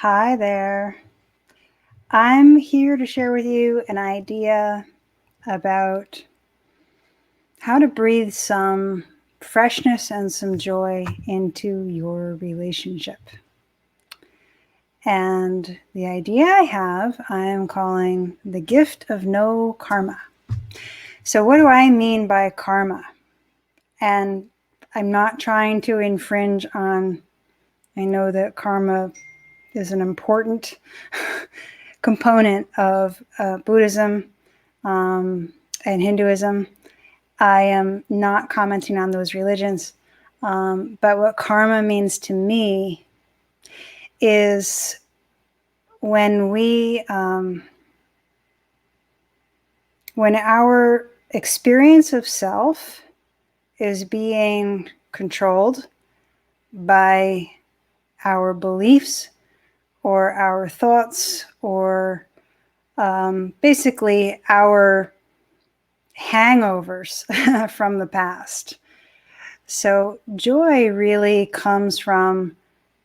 Hi there. I'm here to share with you an idea about how to breathe some freshness and some joy into your relationship. And the idea I have, I am calling the gift of no karma. So, what do I mean by karma? And I'm not trying to infringe on, I know that karma is an important component of Buddhism and Hinduism. I am not commenting on those religions. But what karma means to me is when when our experience of self is being controlled by our beliefs or our thoughts or basically our hangovers from the past. So joy really comes from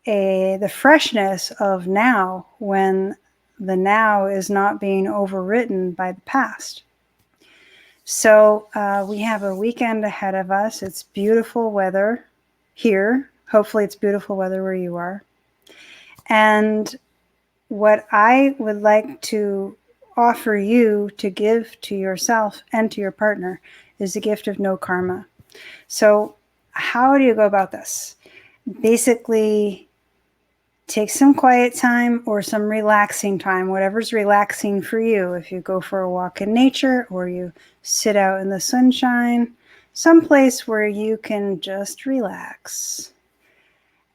the freshness of now, when the now is not being overwritten by the past. So we have a weekend ahead of us. It's beautiful weather here. Hopefully it's beautiful weather where you are. And what I would like to offer you to give to yourself and to your partner is the gift of no karma. So how do you go about this? Basically, take some quiet time or some relaxing time, whatever's relaxing for you. If you go for a walk in nature or you sit out in the sunshine, someplace where you can just relax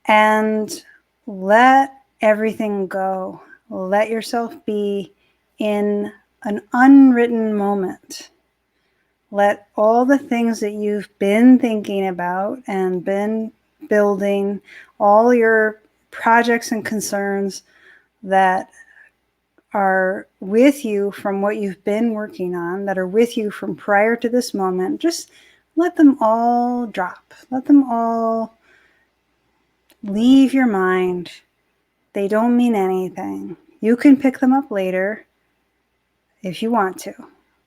and let everything go. Let yourself be in an unwritten moment. Let all the things that you've been thinking about and been building, all your projects and concerns that are with you from what you've been working on, that are with you from prior to this moment, just let them all drop. Let them all leave your mind. They don't mean anything. You can pick them up later if you want to.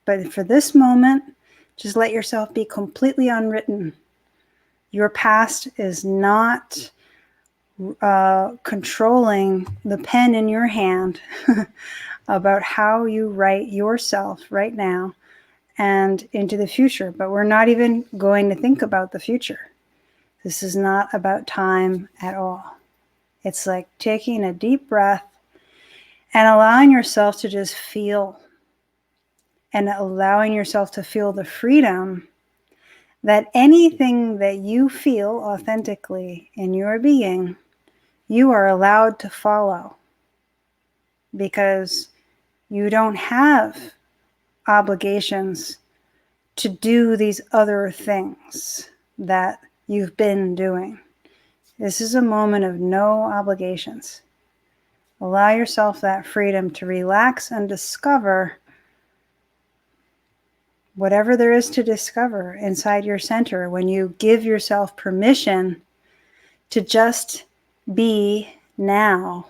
But for this moment, just let yourself be completely unwritten. Your past is not controlling the pen in your hand about how you write yourself right now and into the future. But we're not even going to think about the future. This is not about time at all. It's like taking a deep breath and allowing yourself to just feel, and allowing yourself to feel the freedom that anything that you feel authentically in your being, you are allowed to follow, because you don't have obligations to do these other things that you've been doing. This is a moment of no obligations. Allow yourself that freedom to relax and discover whatever there is to discover inside your center when you give yourself permission to just be now,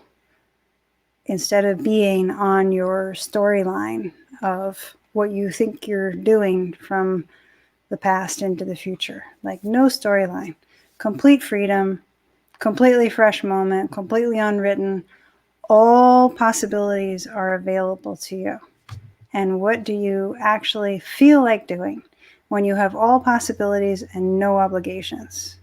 instead of being on your storyline of what you think you're doing from the past into the future. Like, no storyline, complete freedom, completely fresh moment, completely unwritten. All possibilities are available to you. And what do you actually feel like doing when you have all possibilities and no obligations?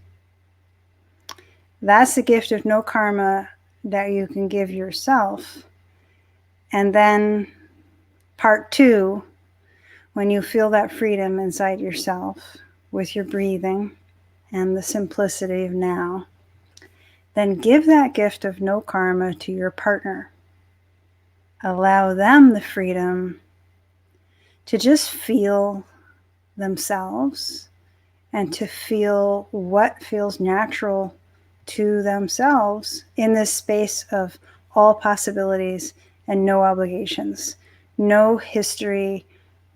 That's the gift of no karma that you can give yourself. And then part 2, when you feel that freedom inside yourself with your breathing and the simplicity of now, then give that gift of no karma to your partner. Allow them the freedom to just feel themselves and to feel what feels natural to themselves in this space of all possibilities and no obligations, no history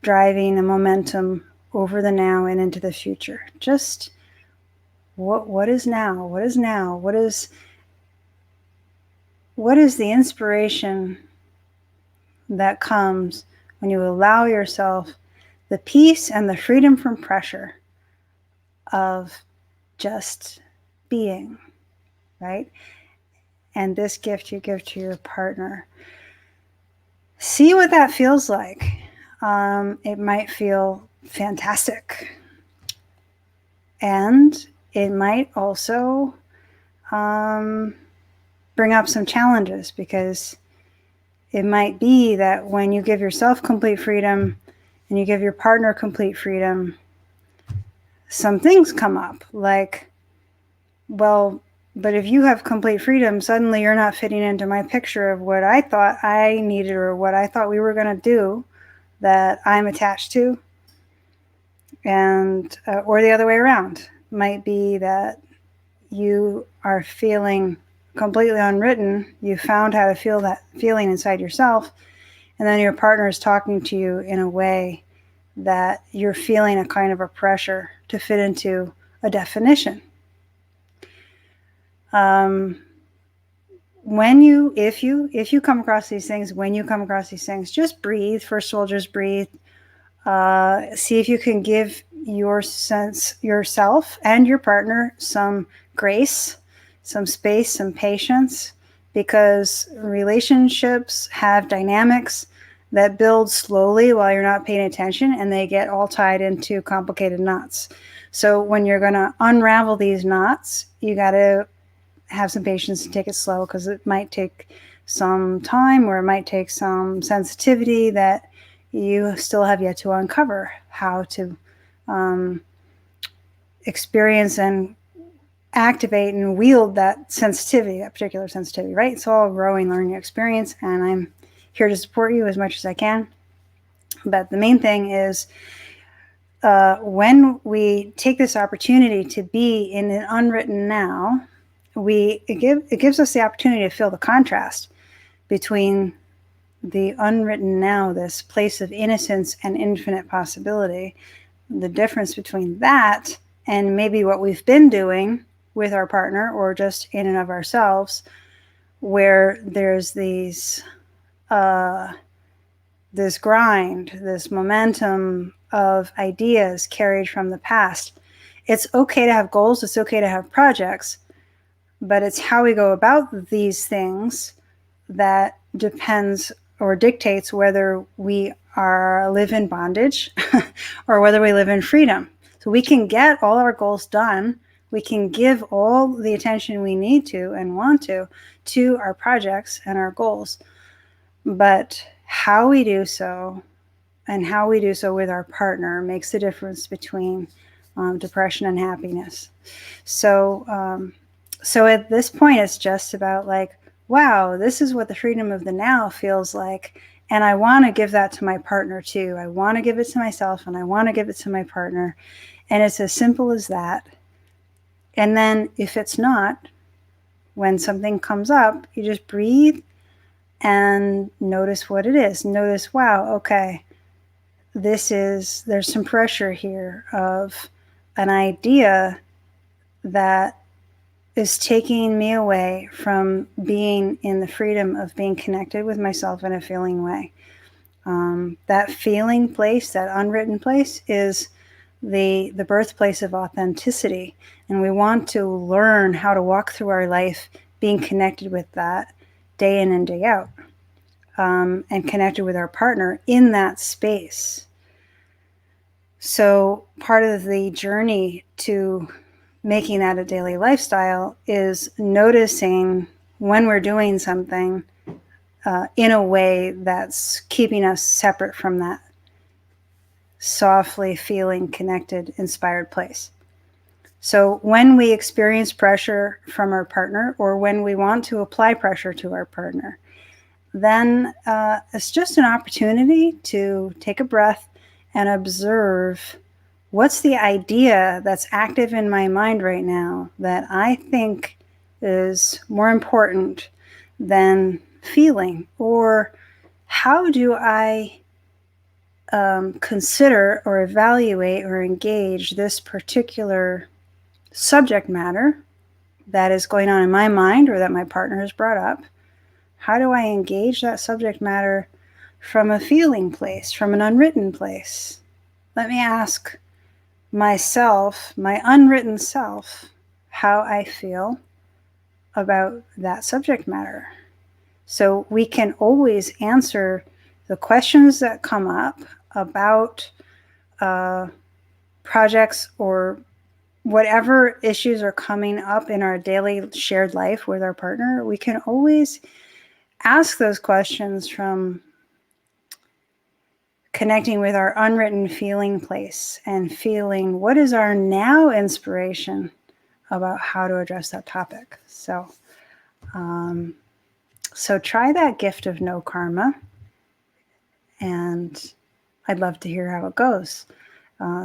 driving a momentum over the now and into the future. Just what is now? What is now? What is what is the inspiration that comes when you allow yourself the peace and the freedom from pressure of just being, right? And this gift you give to your partner. See what that feels like. It might feel fantastic. And it might also bring up some challenges, because it might be that when you give yourself complete freedom and you give your partner complete freedom, some things come up like, well, but if you have complete freedom, suddenly you're not fitting into my picture of what I thought I needed or what I thought we were going to do that I'm attached to. And, or the other way around, might be that you are feeling completely unwritten. You found how to feel that feeling inside yourself. And then your partner is talking to you in a way that you're feeling a kind of a pressure to fit into a definition. If you come across these things, just breathe. First of all, just breathe. See if you can give yourself and your partner some grace, some space, some patience, because relationships have dynamics that build slowly while you're not paying attention, and they get all tied into complicated knots. So when you're going to unravel these knots, you got to have some patience and take it slow, because it might take some time, or it might take some sensitivity that you still have yet to uncover how to experience and activate and wield that sensitivity, that particular sensitivity, right? It's all a growing, learning experience, and I'm here to support you as much as I can. But the main thing is, when we take this opportunity to be in an unwritten now, it gives us the opportunity to feel the contrast between the unwritten now, this place of innocence and infinite possibility, the difference between that and maybe what we've been doing with our partner or just in and of ourselves, where there's this grind, this momentum of ideas carried from the past. It's okay to have goals, it's okay to have projects, but it's how we go about these things that depends or dictates whether we live in bondage or whether we live in freedom. So we can get all our goals done. We can give all the attention we need to and want to our projects and our goals. But how we do so, and how we do so with our partner, makes the difference between depression and happiness. So at this point, it's just about like, wow, this is what the freedom of the now feels like. And I want to give that to my partner too. I want to give it to myself, and I want to give it to my partner. And it's as simple as that. And then if it's not, when something comes up, you just breathe and notice what it is. Notice, wow, okay, there's some pressure here of an idea that is taking me away from being in the freedom of being connected with myself in a feeling way. That feeling place, that unwritten place, is the birthplace of authenticity. And we want to learn how to walk through our life being connected with that day in and day out, and connected with our partner in that space. So part of the journey to making that a daily lifestyle is noticing when we're doing something in a way that's keeping us separate from that softly feeling connected, inspired place. So when we experience pressure from our partner, or when we want to apply pressure to our partner, then it's just an opportunity to take a breath and observe, what's the idea that's active in my mind right now that I think is more important than feeling? Or how do I consider or evaluate or engage this particular subject matter that is going on in my mind or that my partner has brought up? How do I engage that subject matter from a feeling place, from an unwritten place? Let me ask myself, my unwritten self, how I feel about that subject matter. So we can always answer the questions that come up about projects or whatever issues are coming up in our daily shared life with our partner. We can always ask those questions from connecting with our unwritten feeling place and feeling what is our now inspiration about how to address that topic. So try that gift of no karma, and I'd love to hear how it goes.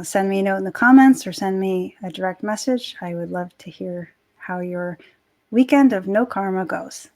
Send me a note in the comments or send me a direct message. I would love to hear how your weekend of no karma goes.